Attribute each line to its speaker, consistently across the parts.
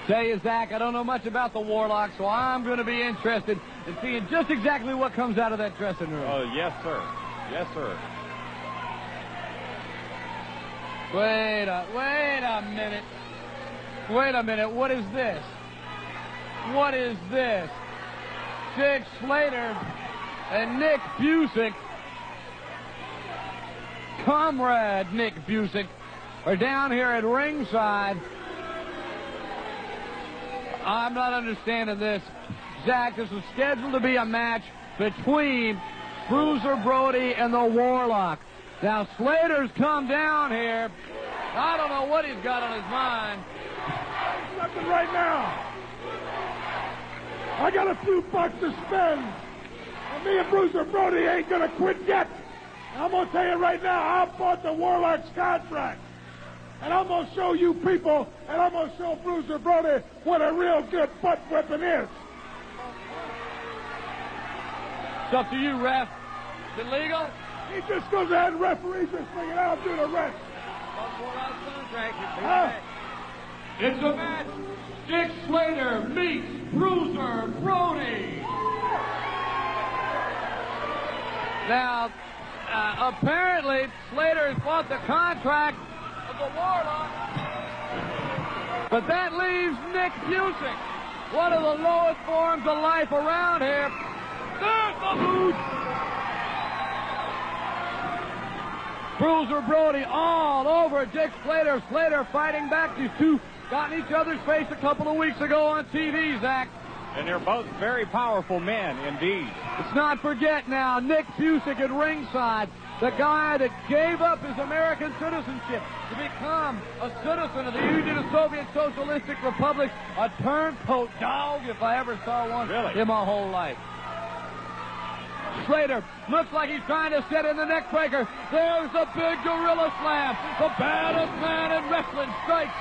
Speaker 1: Tell you, Zach, I don't know much about the Warlock, so I'm going to be interested in seeing just exactly what comes out of that dressing room.
Speaker 2: Oh, yes, sir. Yes, sir.
Speaker 1: Wait a minute. Wait a minute. What is this? What is this? Dick Slater and Nick Busick, comrade Nick Busick, are down here at ringside. I'm not understanding this. Zach, this was scheduled to be a match between Bruiser Brody and the Warlock. Now, Slater's come down here. I don't know what he's got on his mind.
Speaker 3: Nothing right now. I got a few bucks to spend. And me and Bruiser Brody ain't going to quit yet. I'm going to tell you right now, I bought the Warlock's contract. And I'm going to show you people, and I'm going to show Bruiser Brody what a real good butt whipping is.
Speaker 1: It's up to you, ref. Is it legal?
Speaker 3: He just goes ahead and referees this thing, and I'll do the rest.
Speaker 1: It's a match. Dick Slater meets Bruiser Brody. Now, apparently, Slater has bought the contract of the Warlock. But that leaves Nick Busick, one of the lowest forms of life around here. There's the boot. Bruiser Brody all over Dick Slater. Slater fighting back. These two got in each other's face a couple of weeks ago on TV, Zach.
Speaker 2: And they're both very powerful men, indeed.
Speaker 1: Let's not forget now, Nick Busick at ringside, the guy that gave up his American citizenship to become a citizen of the Union of Soviet Socialistic Republics, a turncoat dog, if I ever saw one in my whole life. Slater looks like he's trying to set in the neck breaker. There's the big gorilla slam. The baddest man in wrestling strikes.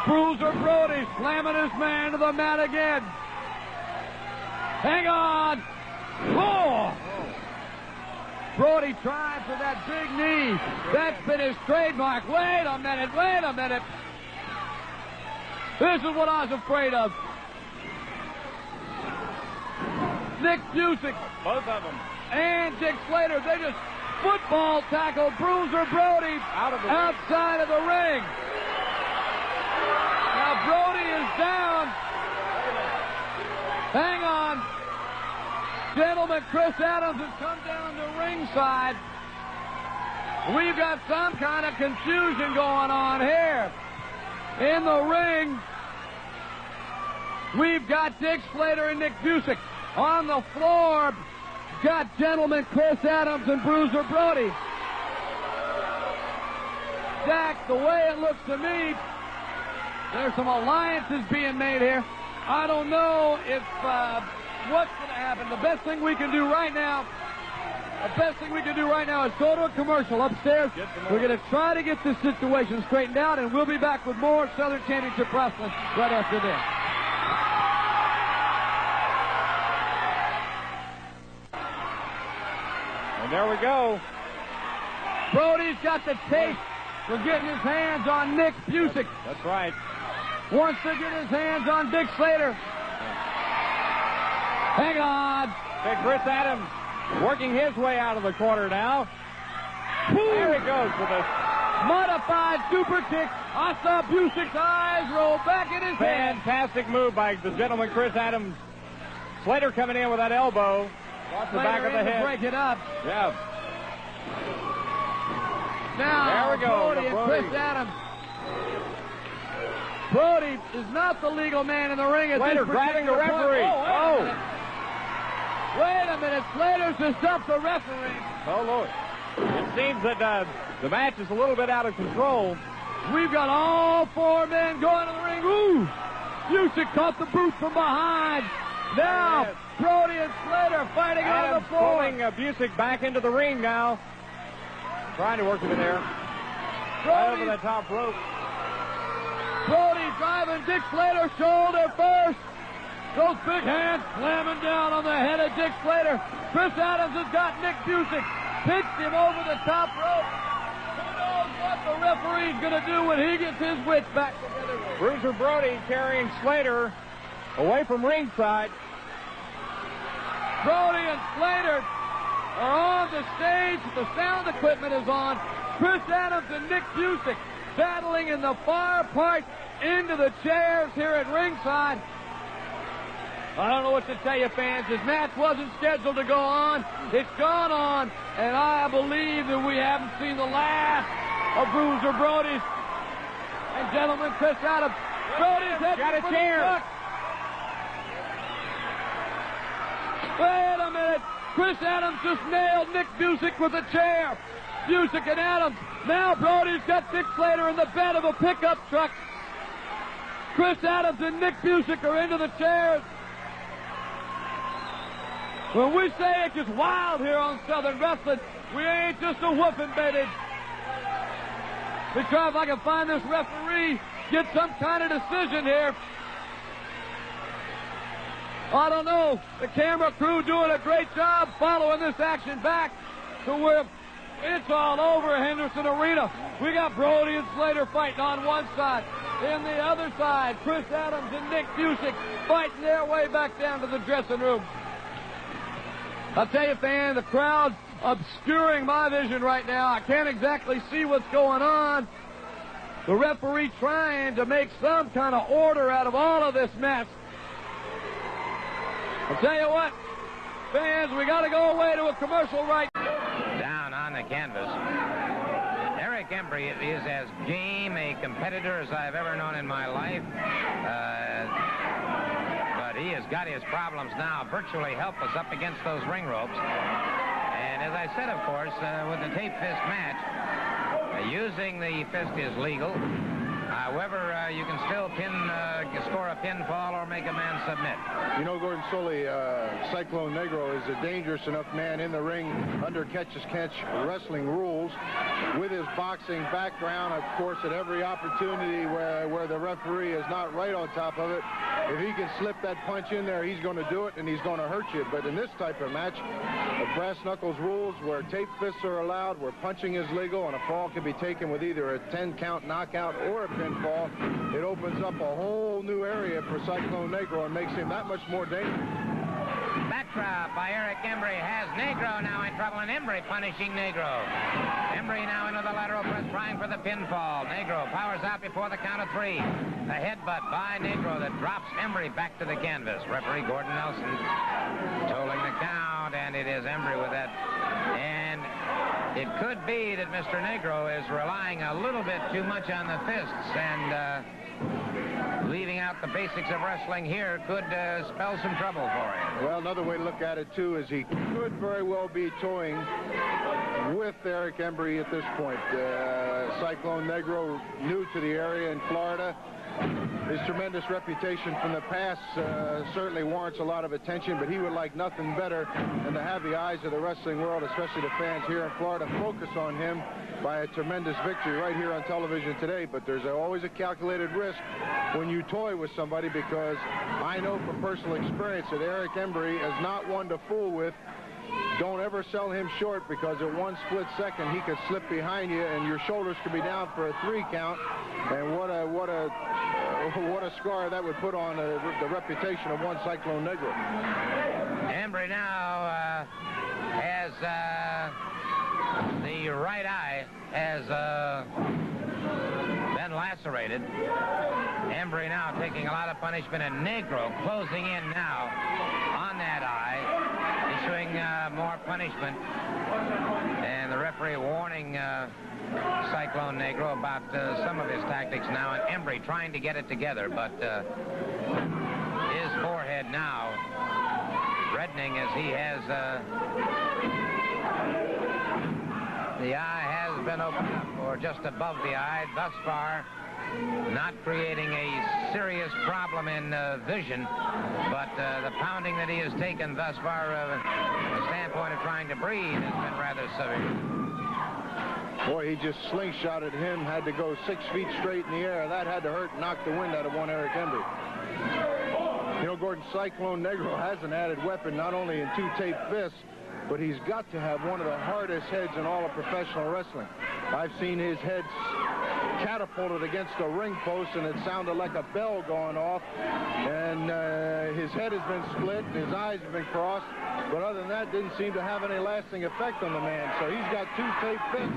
Speaker 1: Bruiser Brody slamming his man to the mat again. Hang on. Oh! Brody tried for that big knee. That's been his trademark. Wait a minute. Wait a minute. This is what I was afraid of. Nick Busick.
Speaker 2: Both of them.
Speaker 1: And Dick Slater. They just football tackled Bruiser Brody outside of the ring. Now Brody is down. Hang on. Gentleman, Chris Adams has come down to ringside. We've got some kind of confusion going on here. In the ring, we've got Dick Slater and Nick Busick. On the floor, got gentlemen Chris Adams and Bruiser Brody. Jack, the way it looks to me, there's some alliances being made here. I don't know if what's going to happen. The best thing we can do right now is go to a commercial upstairs. We're going to try to get this situation straightened out, and we'll be back with more Southern Championship Wrestling right after this.
Speaker 2: And there we go.
Speaker 1: Brody's got the taste for getting his hands on Nick Busick.
Speaker 2: That's right.
Speaker 1: Wants to get his hands on Dick Slater. Hang on.
Speaker 2: Big Chris Adams working his way out of the corner now. There he goes with a
Speaker 1: modified super kick. I saw Busick's eyes roll back in his head.
Speaker 2: Fantastic move by the gentleman Chris Adams. Slater coming in with that elbow. Off the back of the head.
Speaker 1: Break it up.
Speaker 2: Yeah.
Speaker 1: Now,
Speaker 2: there we go.
Speaker 1: Brody and Chris Adams. Brody is not the legal man in the ring.
Speaker 2: Slater grabbing the referee.
Speaker 1: Wait a minute. Slater's just up the referee.
Speaker 2: Oh, Lord. It seems that the match is a little bit out of control.
Speaker 1: We've got all four men going to the ring. Ooh! Busick caught the boot from behind. Now, Brody and Slater fighting on the floor.
Speaker 2: Pulling Busick back into the ring now. Trying to work him in there. Right over the top rope.
Speaker 1: Brody driving Dick Slater shoulder first. Those big hands slamming down on the head of Dick Slater. Chris Adams has got Nick Busick. Pitched him over the top rope. Who knows what the referee's going to do when he gets his wits back together.
Speaker 2: Bruiser Brody carrying Slater away from ringside.
Speaker 1: Brody and Slater are on the stage. The sound equipment is on. Chris Adams and Nick Busick battling in the far part into the chairs here at ringside. I don't know what to tell you, fans. This match wasn't scheduled to go on. It's gone on, and I believe that we haven't seen the last of Bruiser Brody. And gentlemen, Chris Adams. Brody's heading
Speaker 2: got a
Speaker 1: for
Speaker 2: chair.
Speaker 1: the duck. Wait a minute. Chris Adams just nailed Nick Busick with a chair. Busick and Adams. Now Brody's got Dick Slater in the bed of a pickup truck. Chris Adams and Nick Busick are into the chairs. When we say it gets wild here on Southern Wrestling, we ain't just a whooping, baby. We try if I can find this referee, get some kind of decision here. I don't know. The camera crew doing a great job following this action back to where it's all over Henderson Arena. We got Brody and Slater fighting on one side. In the other side, Chris Adams and Nick Busick fighting their way back down to the dressing room. I'll tell you, fan, the crowd's obscuring my vision right now. I can't exactly see what's going on. The referee trying to make some kind of order out of all of this mess. I'll tell you what, fans, we got to go away to a commercial right now.
Speaker 4: Down on the canvas. Eric Embry is as game a competitor as I've ever known in my life. But he has got his problems now virtually helpless up against those ring ropes. And as I said, of course, with the tape fist match, using the fist is legal. However, you can still score a pinfall or make a man submit.
Speaker 5: You know, Gordon Solie, Cyclone Negro is a dangerous enough man in the ring under catch-as-catch wrestling rules with his boxing background, of course, at every opportunity where the referee is not right on top of it. If he can slip that punch in there, he's going to do it, and he's going to hurt you. But in this type of match, the brass knuckles rules where tape fists are allowed, where punching is legal, and a fall can be taken with either a 10-count knockout or a pinfall, it opens up a whole new area for Cyclone Negro and makes him that much more dangerous.
Speaker 4: Backdrop by Eric Embry has Negro now in trouble, and Embry punishing Negro. Embry now into the lateral press, trying for the pinfall. Negro powers out before the count of three. A headbutt by Negro that drops Embry back to the canvas. Referee Gordon Nelson tolling the count, and it is Embry with that. And it could be that Mr. Negro is relying a little bit too much on the fists, and leaving out the basics of wrestling here could spell some trouble for him.
Speaker 5: Well, another way to look at it, too, is he could very well be toying with Eric Embry at this point. Cyclone Negro, new to the area in Florida. His tremendous reputation from the past certainly warrants a lot of attention, but he would like nothing better than to have the eyes of the wrestling world, especially the fans here in Florida, focus on him by a tremendous victory right here on television today. But there's always a calculated risk when you toy with somebody, because I know from personal experience that Eric Embry is not one to fool with. Don't ever sell him short, because at one split second he could slip behind you and your shoulders could be down for a 3 count. And what a scar that would put on the reputation of one Cyclone Negro.
Speaker 4: Embry now has the right eye has been lacerated. Embry now taking a lot of punishment, and Negro closing in now on that eye, issuing more punishment. And the referee warning Cyclone Negro about some of his tactics now, and Embry trying to get it together, but his forehead now reddening as he has the eye has been opened up, or just above the eye thus far, not creating a serious problem in vision, but the pounding that he has taken thus far from the standpoint of trying to breathe has been rather severe.
Speaker 5: Boy, he just slingshotted him, had to go 6 feet straight in the air. That had to hurt and knock the wind out of one Eric Embry. You know, Gordon, Cyclone Negro has an added weapon, not only in 2 tape fists, but he's got to have one of the hardest heads in all of professional wrestling. I've seen his head catapulted against a ring post, and it sounded like a bell going off. And his head has been split, his eyes have been crossed, but other than that, didn't seem to have any lasting effect on the man. So he's got 2 taped fists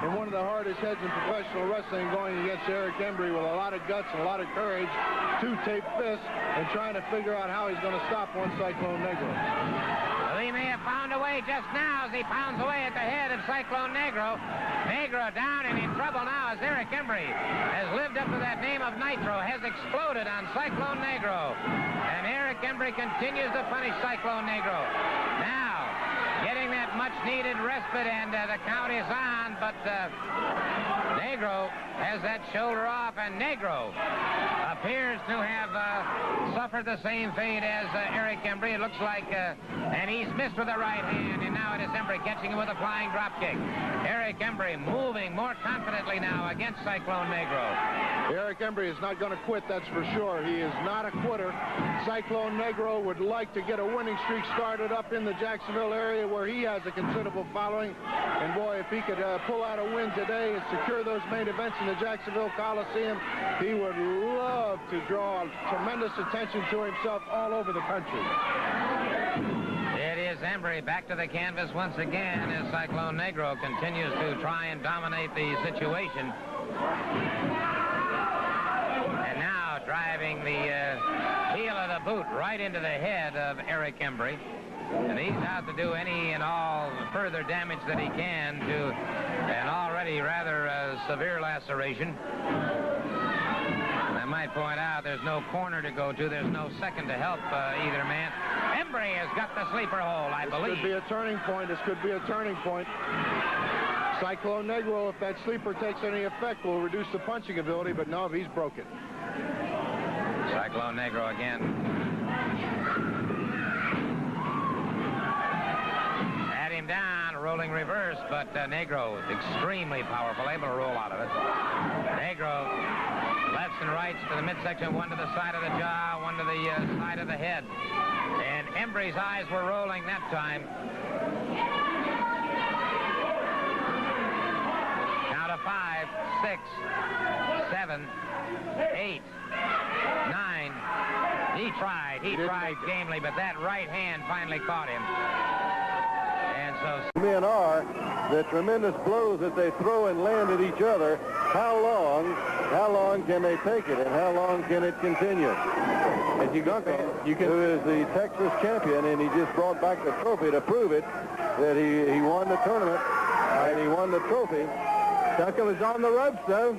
Speaker 5: in one of the hardest heads in professional wrestling, going against Eric Embry with a lot of guts and a lot of courage. 2 taped fists, and trying to figure out how he's going to stop one Cyclone Negro.
Speaker 4: Well, he may have found a way just now as he pounds away at the head of Cyclone Negro. Negro down and in trouble now as Eric Embry has lived up to that name of Nitro, has exploded on Cyclone Negro. And Eric Embry continues to punish Cyclone Negro. Now, getting that much-needed respite, and the count is on, but Negro has that shoulder off, and Negro appears to have suffered the same fate as Eric Embry. It looks like, and he's missed with the right hand, and now it is Embry catching him with a flying drop kick. Eric Embry moving more confidently now against Cyclone Negro.
Speaker 5: Eric Embry is not going to quit, that's for sure. He is not a quitter. Cyclone Negro would like to get a winning streak started up in the Jacksonville area, where he has a considerable following. And boy, if he could pull out a win today and secure those main events in the Jacksonville Coliseum, he would love to draw tremendous attention to himself all over the country.
Speaker 4: It is Embry back to the canvas once again as Cyclone Negro continues to try and dominate the situation. And now driving the heel of the boot right into the head of Eric Embry. And he's out to do any and all further damage that he can to an already rather severe laceration. I might point out there's no corner to go to. There's no second to help either man. Embry has got the sleeper hold, I believe.
Speaker 5: This could be a turning point. This could be a turning point. Cyclone Negro, if that sleeper takes any effect, will reduce the punching ability, but no, he's broken.
Speaker 4: Cyclone Negro again. Down, rolling reverse, but Negro extremely powerful, able to roll out of it. Negro lefts and rights to the midsection, one to the side of the jaw, one to the side of the head. And Embry's eyes were rolling that time. Count of 5, 6, 7, 8, 9. He tried gamely, but that right hand finally caught him.
Speaker 6: Men are the tremendous blows that they throw and land at each other. How long can they take it, and how long can it continue? And who is the Texas champion, and he just brought back the trophy to prove it, that he won the tournament, and he won the trophy. Duncan was on the ropes, though.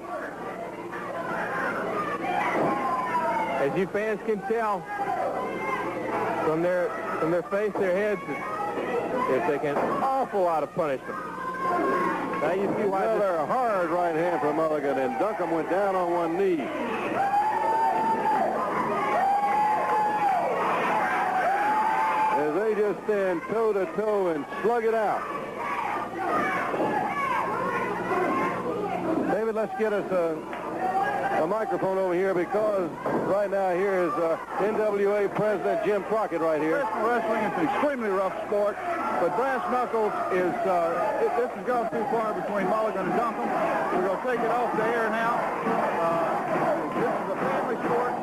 Speaker 6: As you fans can tell from their face, their heads, they're taking an awful lot of punishment. Now you see why they're hard right hand from Mulligan, and Duncan went down on one knee. As they just stand toe-to-toe and slug it out. David, let's get us a microphone over here, because right now here is NWA President Jim Crockett right here.
Speaker 3: Professional wrestling is an extremely rough sport, but brass knuckles is, this has gone too far between Mulligan and Duncan. We're going to take it off the air now. This is a family sport.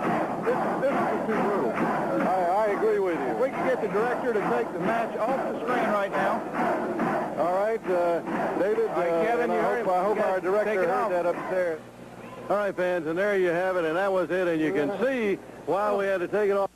Speaker 3: This is too brutal.
Speaker 6: I agree with you.
Speaker 3: If we can get the director to take the match off the screen right now.
Speaker 6: All right, David,
Speaker 3: Kevin,
Speaker 6: I hope our director heard that upstairs. All right, fans, and there you have it, and that was it, and you can see why we had to take it off.